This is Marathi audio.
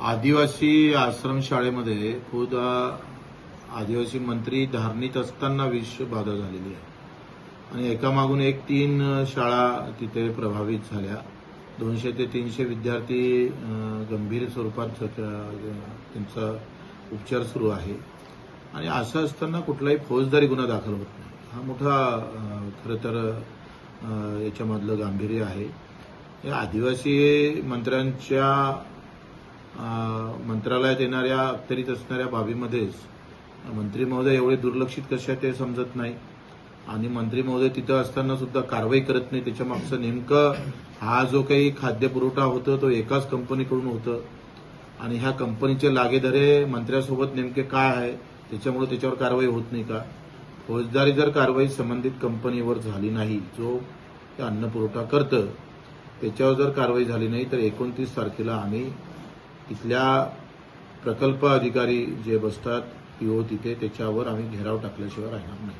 आदिवासी आश्रमशाळेमध्ये खुद आदिवासी मंत्री धारणीत असताना विषबाधा झालेली आहे आणि एकामागून एक 3 शाळा तिथे प्रभावित झाल्या. 200 ते 300 विद्यार्थी गंभीर स्वरूपात त्यांचा उपचार सुरू आहे आणि असं असताना कुठलाही फौजदारी गुन्हा दाखल होत नाही. हा मोठा खरं तर याच्यामधलं गांभीर्य आहे. या आदिवासी मंत्र्यांच्या मंत्रालयात येणाऱ्या अखत्यारीत असणाऱ्या बाबीमध्येच मंत्री महोदय एवढे दुर्लक्षित कसे ते समजत नाही आणि मंत्री महोदय तिथं असताना सुद्धा कारवाई करत नाही. त्याच्या मागचं नेमकं हा जो काही खाद्यपुरवठा होतो तो एकाच कंपनीकडून होतं आणि ह्या कंपनीचे लागेधरे मंत्र्यासोबत नेमके काय आहे त्याच्यामुळे त्याच्यावर कारवाई होत नाही का? फौजदारी जर कारवाई संबंधित कंपनीवर झाली नाही, जो अन्न पुरवठा करतं त्याच्यावर जर कारवाई झाली नाही तर 29 तारखेला आम्ही इथल्या प्रकल्प अधिकारी जे बसतात पीओ तिथे त्याच्यावर आम्ही घेराव टाकल्याशिवाय राहणार नाही.